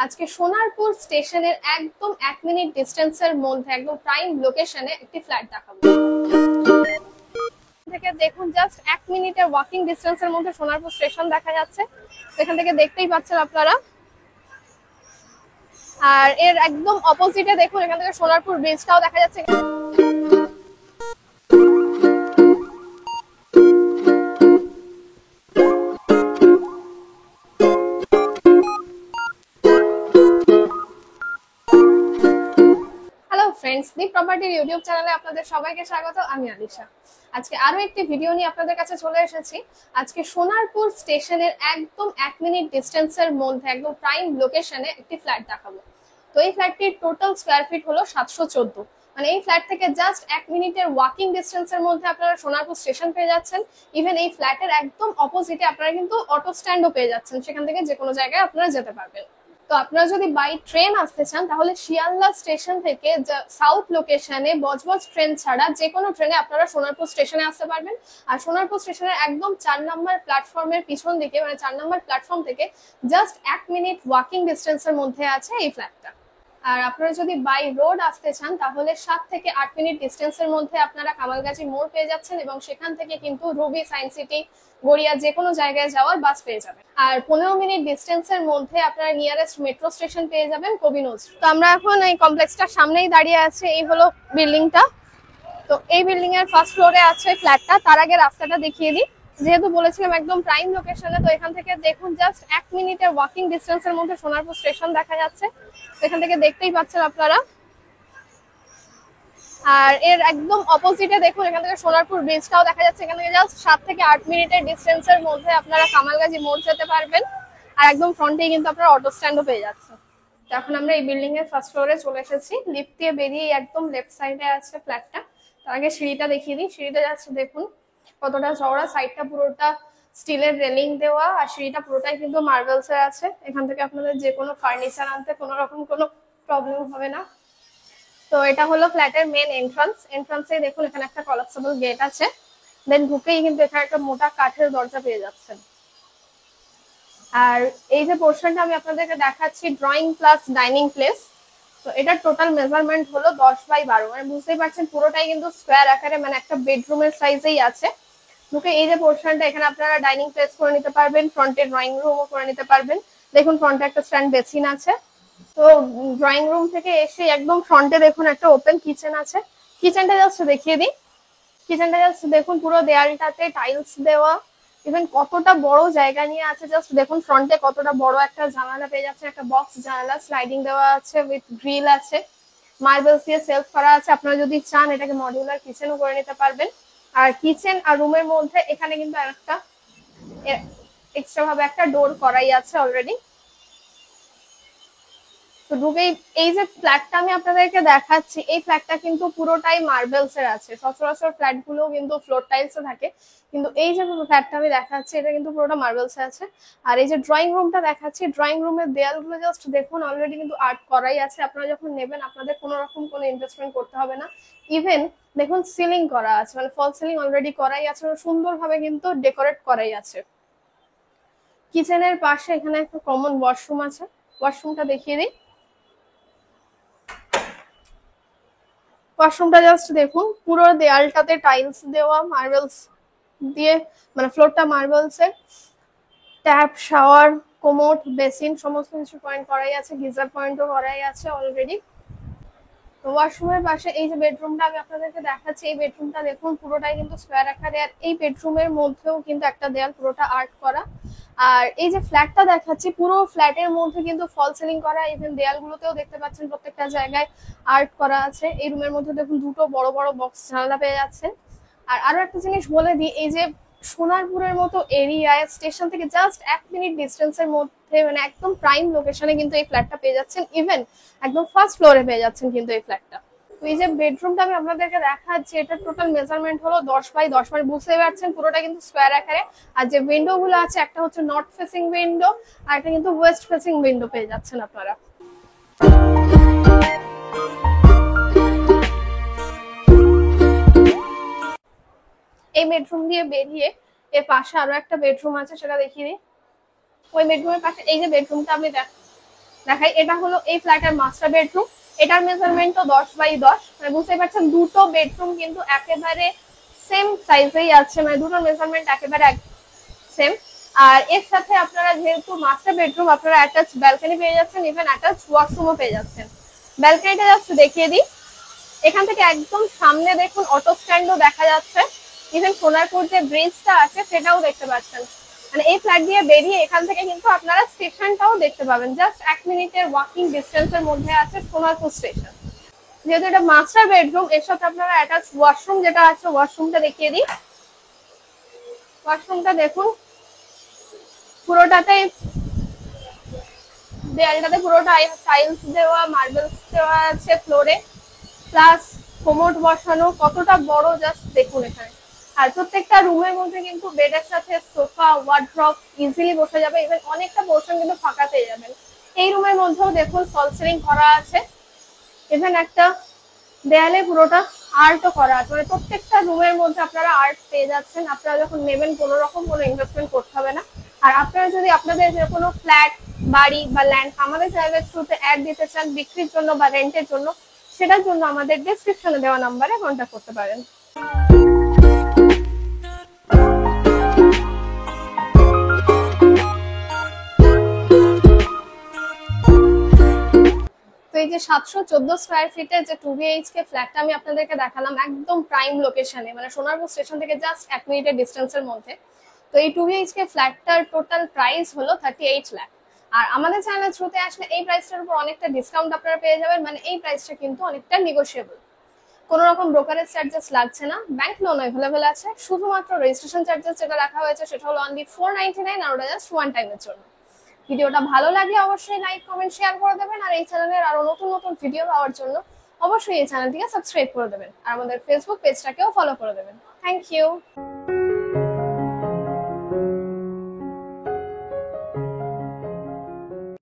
আজকে সোনারপুর স্টেশনের একদম 1 মিনিট ডিস্টেন্সের মধ্যে একদম প্রাইম লোকেশনে একটি ফ্ল্যাট দেখাবো। থেকে দেখুন জাস্ট 1 মিনিটের ওয়াকিং ডিস্টেন্সের মধ্যে সোনারপুর স্টেশন দেখা যাচ্ছে। এখান থেকে দেখতেই পাচ্ছেন আপনারা। আর এর একদম অপোজিটে দেখুন এখান থেকে সোনারপুর ব্রিজটাও দেখা যাচ্ছে। হ্যালো ফ্রেন্ডস, দীপ প্রপার্টির ইউটিউব চ্যানেলে আপনাদের সবাইকে স্বাগত। আমি আলিশা। আজকে আরো একটি ভিডিও নিয়ে আপনাদের কাছে চলে এসেছি। আজকে সোনারপুর স্টেশনের একদম 1 মিনিট ডিস্টেন্সের মধ্যে একদম প্রাইম লোকেশনে একটি ফ্ল্যাট দেখাবো। তো এই ফ্ল্যাটটির টোটাল স্কোয়ার ফিট হলো 714। মানে এই ফ্ল্যাট থেকে জাস্ট 1 মিনিটের ওয়াকিং ডিস্টেন্সের মধ্যে আপনারা সোনারপুর স্টেশন পেয়ে যাচ্ছেন। ইভেন এই ফ্ল্যাটের একদম অপোজিটে আপনারা কিন্তু অটো স্ট্যান্ডও পেয়ে যাচ্ছেন, সেখান থেকে যে কোনো জায়গায় আপনারা যেতে পারবেন। তো আপনারা যদি বাই ট্রেন আসতে চান তাহলে শিয়ালদা স্টেশন থেকে সাউথ লোকেশনে বজবজ ট্রেন ছাড়া যে কোনো ট্রেনে আপনারা সোনারপুর স্টেশনে আসতে পারবেন। আর সোনারপুর স্টেশনের একদম 4 নম্বর প্ল্যাটফর্মের পিছন দিকে, মানে 4 নম্বর প্ল্যাটফর্ম থেকে জাস্ট 1 মিনিট ওয়াকিং ডিস্টেন্সের মধ্যে আছে এই ফ্ল্যাটটা। আর আপনারা যদি বাই রোড আসতে চান তাহলে 7 থেকে 8 মিনিট ডিস্টেন্সের মধ্যে আপনারা কামালগাছি মোড় পেয়ে যাচ্ছেন, এবং সেখান থেকে কিন্তু রুবি, সায়েন্স সিটি, গড়িয়া যে কোনো জায়গায় যাওয়ার বাস পেয়ে যাবেন। আর 15 মিনিট ডিস্টেন্সের মধ্যে আপনারা নিয়ারেস্ট মেট্রো স্টেশন পেয়ে যাবেন কবি নজরুল। তো আমরা এখন এই কমপ্লেক্সটার সামনেই দাঁড়িয়ে আছি। এই হলো বিল্ডিংটা। তো এই বিল্ডিং এর ফার্স্ট ফ্লোরে আছে ফ্ল্যাটটা। তার আগে রাস্তাটা দেখিয়ে দিই। যেহেতু বলেছিলাম একদম প্রাইম লোকেশনে, তো এখান থেকে দেখুন জাস্ট 1 মিনিটের ওয়াকিং ডিস্টেন্সের মধ্যে সোনারপুর স্টেশন দেখা যাচ্ছে। এখান থেকে দেখতেই পাচ্ছেন আপনারা। আর এর একদম অপোজিটে দেখুন এখান থেকে সোনারপুর ব্রিজটাও দেখা যাচ্ছে। এখান থেকে জাস্ট 7 থেকে 8 মিনিটের ডিস্টেন্সের মধ্যে আপনারা কামালগাছি মোড় যেতে পারবেন। আর একদম ফ্রন্টেই কিন্তু আপনারা অটো স্ট্যান্ডও পেয়ে যাচ্ছেন। এখন আমরা এই বিল্ডিং এর ফার্স্ট ফ্লোরে চলে এসেছি। লিফট দিয়ে বেরিয়ে একদম লেফট সাইডে আছে ফ্ল্যাটটা। তার আগে সিঁড়িটা দেখিয়ে দিই। সিঁড়িটা যাচ্ছে দেখুন কতটা চওড়া, সাইডটা পুরোটা স্টিলের রেলিং দেওয়া, আর সিঁড়িটা পুরোটাই কিন্তু মার্বেলস এর আছে। এখান থেকে আপনাদের যে কোনো ফার্নিচার আনতে কোনো রকম কোনো প্রবলেম হবে না। তো এটা হলো ফ্ল্যাটের মেন এন্ট্রান্সে দেখুন এখানে একটা কলাপসেবল গেট আছে। দেন ঢুকেই কিন্তু এখানে একটা মোটা কাঠের দরজা পেয়ে যাচ্ছেন। আর এই যে পোর্শনটা আমি আপনাদেরকে দেখাচ্ছি, ড্রয়িং প্লাস ডাইনিং প্লেস। তো এটার টোটাল মেজারমেন্ট হলো 10x12। মানে বুঝতেই পারছেন পুরোটাই কিন্তু স্কোয়ার আকারে, মানে একটা বেডরুমের সাইজেই আছে। ঢুকে এই যে পোর্শনটা, এখানে আপনারা ডাইনিং প্লেস করে নিতে পারবেন, ফ্রন্টে ড্রয়িং রুমও করে নিতে পারবেন। দেখুন ফ্রন্টে একটা স্ট্যান্ড বেসিন আছে। তো ড্রয়িং রুম থেকে এসে একদম ফ্রন্টে দেখুন একটা ওপেন কিচেন আছে। কিচেনটা জাস্ট দেখিয়ে দিই। কিচেনটা জাস্ট দেখুন পুরো দেয়ালটাতে টাইলস দেওয়া। ইভেন কতটা বড় জায়গা নিয়ে আছে, জাস্ট দেখুন ফ্রন্টে কতটা বড় একটা জানালা পেয়ে যাচ্ছে, একটা বক্স জানালা, স্লাইডিং দেওয়া আছে, উইথ গ্রিল আছে, মার্বেলস দিয়ে সেলফ করা আছে। আপনারা যদি চান এটাকে মডিউলার কিচেনও করে নিতে পারবেন। আর কিচেন আর রুমের মধ্যে এখানে কিন্তু একটা এক্সট্রা ভাবে একটা ডোর করাই আছে অলরেডি। তো ঢুকেই এই যে ফ্ল্যাটটা আমি আপনাদেরকে দেখাচ্ছি, এই ফ্ল্যাটটা কিন্তু পুরোটাই মার্বেলস এর আছে। সচরাচর ফ্ল্যাট গুলো কিন্তু ফ্লোর টাইলস থাকে, কিন্তু এই যে ফ্ল্যাটটা আমি দেখাচ্ছি এটা কিন্তু পুরোটা মার্বেলস এ আছে। আর এই যে ড্রয়িং রুমটা দেখাচ্ছি, ড্রয়িং রুমের দেয়ালগুলো জাস্ট দেখুন অলরেডি কিন্তু আর্ট করাই আছে। আপনারা যখন নেবেন আপনাদের কোনো রকম কোনো ইনভেস্টমেন্ট করতে হবে না। ইভেন দেখুন সিলিং করা আছে, মানে ফল সিলিং অলরেডি করাই আছে, সুন্দরভাবে কিন্তু ডেকোরেট করাই আছে। কিচেনের পাশে এখানে একটা কমন ওয়াশরুম আছে। ওয়াশরুমটা দেখিয়ে দিই। ওয়াশরুমটা জাস্ট দেখুন পুরো দেয়ালটাতে টাইলস দেওয়া, মার্বেলস দিয়ে, মানে ফ্লোরটা মার্বেলস এর। ট্যাপ, শাওয়ার, কোমোড, বেসিন সমস্ত কিছু পয়েন্ট করাই আছে। গিজার পয়েন্টও করাই আছে অলরেডি। ওয়াশরুমের পাশে এই যে বেডরুমটা আমি আপনাদেরকে দেখাচ্ছি, এই বেডরুমটা দেখুন পুরোটাই কিন্তু স্কোয়ার আকারে। আর এই বেডরুমের মধ্যেও কিন্তু একটা দেয়াল পুরোটা আর্ট করা। আর এই যে ফ্ল্যাটটা দেখাচ্ছি, পুরো ফ্ল্যাটের মধ্যে কিন্তু ফল সিলিং করা। ইভেন দেয়ালগুলোতেও দেখতে পাচ্ছেন প্রত্যেকটা জায়গায় আর্ট করা আছে। এই রুমের মধ্যে দেখুন দুটো বড় বড় বক্স জানালা পেয়ে যাচ্ছেন। আর আরো একটা জিনিস বলে দিই, এই যে সোনারপুরের মতো এরিয়ায় স্টেশন থেকে জাস্ট 1 মিনিট ডিস্টেন্সের মধ্যে, মানে একদম প্রাইম লোকেশনে কিন্তু এই ফ্ল্যাটটা পেয়ে যাচ্ছেন। ইভেন একদম ফার্স্ট ফ্লোরে পেয়ে যাচ্ছেন কিন্তু এই ফ্ল্যাটটা। এই যে বেডরুমটা আমি আপনাদেরকে দেখাচ্ছি, এটা টোটাল মেজারমেন্ট হলো 10x10। মানে বুঝতে পারছেন পুরোটা কিন্তু স্কোয়ার আকারে। আর যে উইন্ডো গুলো আছে, একটা হচ্ছে নর্থ ফেসিং উইন্ডো, আর একটা কিন্তু ওয়েস্ট ফেসিং উইন্ডো পেয়ে যাচ্ছেন আপনারা। এই বেডরুম দিয়ে বেরিয়ে এর পাশে আরো একটা বেডরুম আছে, সেটা দেখিয়ে দিই। ওই বেডরুমের পাশে এই যে বেডরুমটা আপনি দেখাই, এটা হলো এই ফ্ল্যাটের মাস্টার বেডরুম। এটার মেজারমেন্টও 10x10, মানে বুঝতে পারছেন দুটো বেডরুম কিন্তু একেবারে সেম সাইজেই আছে, মানে দুটোর মেজারমেন্ট একেবারে সেম। আর এর সাথে আপনারা যেহেতু মাস্টার বেডরুম, আপনারা অ্যাটাচ ব্যালকনি পেয়ে যাচ্ছেন, ইভেন অ্যাটাচ ওয়াশরুমও পেয়ে যাচ্ছেন। ব্যালকনিটা জাস্ট দেখিয়ে দিই, এখান থেকে একদম সামনে দেখুন অটো স্ট্যান্ডও দেখা যাচ্ছে, ইভেন সোনারপুর যে ব্রিজটা আছে সেটাও দেখতে পাচ্ছেন। মানে এই ফ্ল্যাট দিয়ে বেরিয়ে এখান থেকে কিন্তু আপনারা স্টেশনটাও দেখতে পাবেন, জাস্ট 1 মিনিটের ওয়াকিং ডিস্টেন্সের মধ্যে আছে সোনারপুর স্টেশন। যেহেতু এটা মাস্টার বেডরুম, এর সাথে আপনারা অ্যাটাচ ওয়াশরুম যেটা আছে, ওয়াশরুমটা দেখিয়ে দিই। ওয়াশরুমটা দেখুন, পুরোটাতে দেয়ালটাতে পুরোটা টাইলস দেওয়া, মার্বেলস দেওয়া আছে ফ্লোরে, প্লাস কোমোড বসানো, কতটা বড় জাস্ট দেখুন এখানে। আর প্রত্যেকটা রুমের মধ্যে কিন্তু বেডের সাথে সোফা, ওয়ার্ড্রপ ইজিলি বসে যাবে, ইভেন অনেকটা পোর্শন কিন্তু ফাঁকা পেয়ে যাবেন। এই রুমের মধ্যেও দেখুন ফল সিলিং করা আছে, ইভেন একটা দেয়ালে পুরোটা আর্টও করা আছে, মানে প্রত্যেকটা রুমের মধ্যে আপনারা আর্ট পেয়ে যাচ্ছেন। আপনারা যখন নেবেন কোনো রকম কোনো ইনভেস্টমেন্ট করতে হবে না। আর আপনারা যদি আপনাদের যে কোনো ফ্ল্যাট, বাড়ি বা ল্যান্ড আমাদের চ্যানেলের থ্রুতে অ্যাড দিতে চান বিক্রির জন্য বা রেন্টের জন্য, সেটার জন্য আমাদের ডেসক্রিপশনে দেওয়া নাম্বারে কন্ট্যাক্ট করতে পারেন। তো এই যে 714 স্কয়ার ফিটের যে 2 BHK ফ্ল্যাটটা আমি আপনাদেরকে দেখালাম, একদম প্রাইম লোকেশনে, মানে সোনারপুর স্টেশন থেকে জাস্ট 1 মিনিটের ডিস্টেন্সের মধ্যে। তো এই 2 BHK ফ্ল্যাটটার টোটাল প্রাইস হলো 38 লাখ। আর আমাদের চ্যানেলের থ্রুতে আসলে এই প্রাইসটার উপর অনেকটা ডিসকাউন্ট আপনারা পেয়ে যাবেন, মানে এই প্রাইসটা কিন্তু অনেকটা নেগোশিয়েবল। কোনো রকম ব্রোকারেজ চার্জেস লাগছে না, ব্যাংক লোন অ্যাভেলেবেল আছে, শুধুমাত্র রেজিস্ট্রেশন চার্জেস যেটা রাখা হয়েছে সেটা হলো অনলি 499, আর ওটা জাস্ট ওয়ান টাইমের জন্য। ভিডিওটা ভালো লাগলে অবশ্যই লাইক, কমেন্ট, শেয়ার করে দেবেন। আর এই চ্যানেলের আরো নতুন নতুন ভিডিও পাওয়ার জন্য অবশ্যই এই চ্যানেলটিকে সাবস্ক্রাইব করে দেবেন, আর আমাদের ফেসবুক পেজটাকেও ফলো করে দেবেন। Thank you.